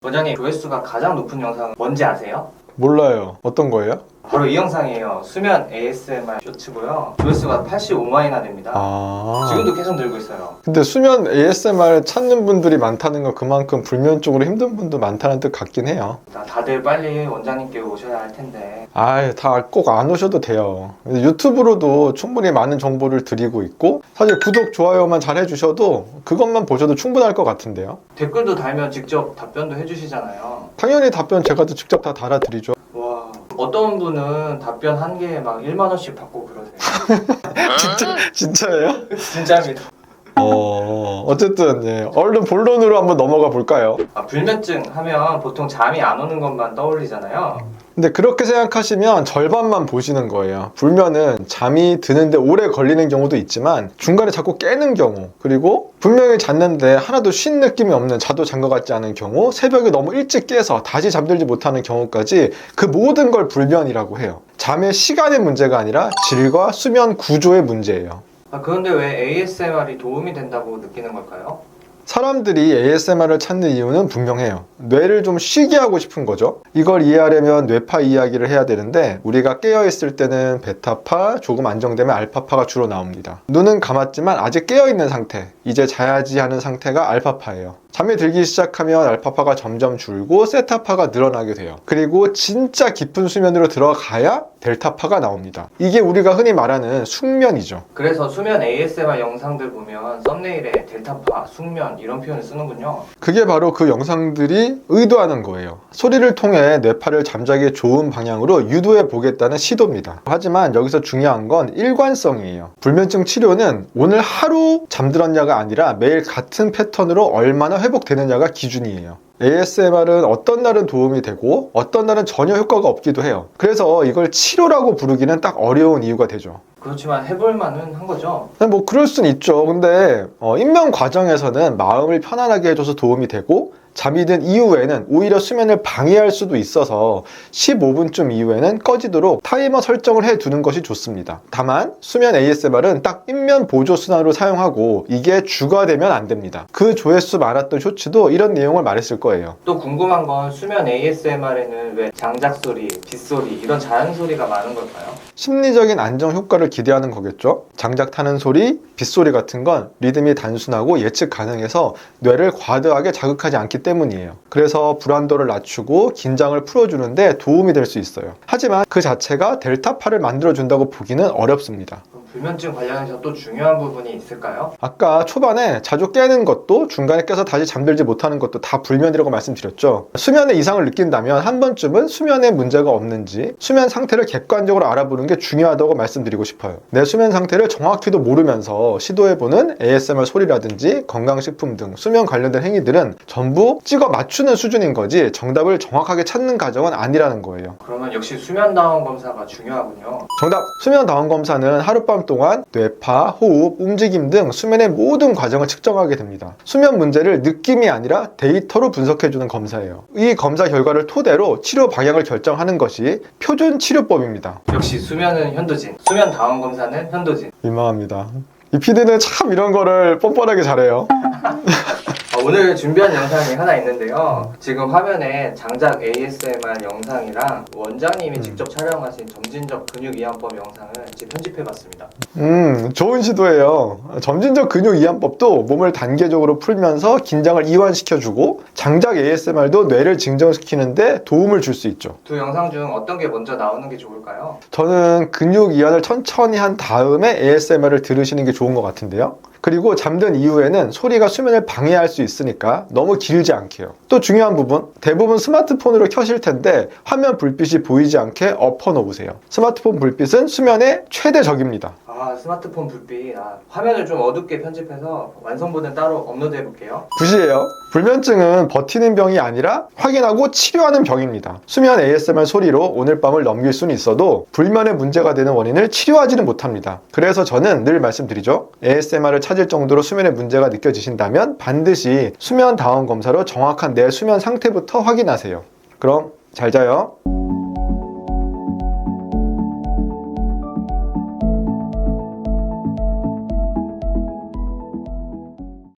원장님, 조회수가 가장 높은 영상은 뭔지 아세요? 몰라요. 어떤 거예요? 바로 이 영상이에요. 수면 ASMR 쇼츠고요. 조회수가 85만이나 됩니다. 지금도 계속 늘고 있어요. 근데 수면 ASMR 찾는 분들이 많다는 건 그만큼 불면 쪽으로 힘든 분도 많다는 뜻 같긴 해요. 다들 빨리 원장님께 오셔야 할 텐데. 다 꼭 안 오셔도 돼요. 유튜브로도 충분히 많은 정보를 드리고 있고, 사실 구독, 좋아요만 잘 해주셔도 그것만 보셔도 충분할 것 같은데요. 댓글도 달면 직접 답변도 해주시잖아요. 당연히 답변 제가 직접 다 달아드리죠. 와, 어떤 분은 답변 한 개에 막 1만 원씩 받고 그러세요. 진짜예요? 진짜입니다. 어쨌든 얼른 본론으로 한번 넘어가 볼까요? 불면증 하면 보통 잠이 안 오는 것만 떠올리잖아요. 근데 그렇게 생각하시면 절반만 보시는 거예요. 불면은 잠이 드는데 오래 걸리는 경우도 있지만 중간에 자꾸 깨는 경우, 그리고 분명히 잤는데 하나도 쉰 느낌이 없는, 자도 잔 것 같지 않은 경우, 새벽에 너무 일찍 깨서 다시 잠들지 못하는 경우까지 그 모든 걸 불면이라고 해요. 잠의 시간의 문제가 아니라 질과 수면 구조의 문제예요. 그런데 왜 ASMR이 도움이 된다고 느끼는 걸까요? 사람들이 ASMR을 찾는 이유는 분명해요. 뇌를 좀 쉬게 하고 싶은 거죠. 이걸 이해하려면 뇌파 이야기를 해야 되는데, 우리가 깨어있을 때는 베타파, 조금 안정되면 알파파가 주로 나옵니다. 눈은 감았지만 아직 깨어있는 상태, 이제 자야지 하는 상태가 알파파예요. 잠이 들기 시작하면 알파파가 점점 줄고 세타파가 늘어나게 돼요. 그리고 진짜 깊은 수면으로 들어가야 델타파가 나옵니다. 이게 우리가 흔히 말하는 숙면이죠. 그래서 수면 ASMR 영상들 보면 썸네일에 델타파, 숙면 이런 표현을 쓰는군요. 그게 바로 그 영상들이 의도하는 거예요. 소리를 통해 뇌파를 잠자기에 좋은 방향으로 유도해 보겠다는 시도입니다. 하지만 여기서 중요한 건 일관성이에요. 불면증 치료는 오늘 하루 잠들었냐가 아니라 매일 같은 패턴으로 얼마나 회복되느냐가 기준이에요. ASMR은 어떤 날은 도움이 되고 어떤 날은 전혀 효과가 없기도 해요. 그래서 이걸 치료라고 부르기는 딱 어려운 이유가 되죠. 그렇지만 해볼 만은 한 거죠. 뭐 그럴 순 있죠. 근데 입면 과정에서는 마음을 편안하게 해줘서 도움이 되고, 잠이 든 이후에는 오히려 수면을 방해할 수도 있어서 15분쯤 이후에는 꺼지도록 타이머 설정을 해두는 것이 좋습니다. 다만 수면 ASMR은 딱 입면 보조 순환으로 사용하고 이게 주가 되면 안 됩니다. 그 조회수 많았던 쇼츠도 이런 내용을 말했을 거예요. 또 궁금한 건 수면 ASMR에는 왜 장작 소리, 빗소리 이런 자연 소리가 많은 걸까요? 심리적인 안정 효과를 기대하는 거겠죠. 장작 타는 소리, 빗소리 같은 건 리듬이 단순하고 예측 가능해서 뇌를 과도하게 자극하지 않기 때문이에요. 그래서 불안도를 낮추고 긴장을 풀어주는데 도움이 될 수 있어요. 하지만 그 자체가 델타파를 만들어준다고 보기는 어렵습니다. 불면증 관련해서 또 중요한 부분이 있을까요? 아까 초반에 자주 깨는 것도, 중간에 깨서 다시 잠들지 못하는 것도 다 불면이라고 말씀드렸죠. 수면에 이상을 느낀다면 한 번쯤은 수면에 문제가 없는지 수면 상태를 객관적으로 알아보는 게 중요하다고 말씀드리고 싶어요. 내 수면 상태를 정확히도 모르면서 시도해보는 ASMR 소리라든지 건강식품 등 수면 관련된 행위들은 전부 찍어 맞추는 수준인 거지 정답을 정확하게 찾는 과정은 아니라는 거예요. 그러면 역시 수면다운 검사가 중요하군요. 정답! 수면다운 검사는 하룻밤 동안 뇌파, 호흡, 움직임 등 수면의 모든 과정을 측정하게 됩니다. 수면 문제를 느낌이 아니라 데이터로 분석해주는 검사예요. 이 검사 결과를 토대로 치료 방향을 결정하는 것이 표준 치료법입니다. 역시 수면은 현도진, 수면다운 검사는 현도진. 민망합니다. 이 PD는 참 이런 거를 뻔뻔하게 잘해요. 오늘 준비한 영상이 하나 있는데요. 지금 화면에 장작 ASMR 영상이랑 원장님이 직접 촬영하신 점진적 근육 이완법 영상을 지금 편집해봤습니다. 좋은 시도예요. 점진적 근육 이완법도 몸을 단계적으로 풀면서 긴장을 이완시켜주고, 장작 ASMR도 뇌를 진정시키는데 도움을 줄 수 있죠. 두 영상 중 어떤 게 먼저 나오는 게 좋을까요? 저는 근육 이완을 천천히 한 다음에 ASMR을 들으시는 게 좋은 것 같은데요. 그리고 잠든 이후에는 소리가 수면을 방해할 수 있으니까 너무 길지 않게요. 또 중요한 부분, 대부분 스마트폰으로 켜실 텐데 화면 불빛이 보이지 않게 엎어 놓으세요. 스마트폰 불빛은 수면의 최대 적입니다. 스마트폰 불빛. 화면을 좀 어둡게 편집해서 완성본은 따로 업로드해 볼게요. 굿이에요. 불면증은 버티는 병이 아니라 확인하고 치료하는 병입니다. 수면 ASMR 소리로 오늘 밤을 넘길 수는 있어도 불면의 문제가 되는 원인을 치료하지는 못합니다. 그래서 저는 늘 말씀드리죠. ASMR을 찾을 정도로 수면에 문제가 느껴지신다면 반드시 수면 다운 검사로 정확한 내 수면 상태부터 확인하세요. 그럼 잘 자요.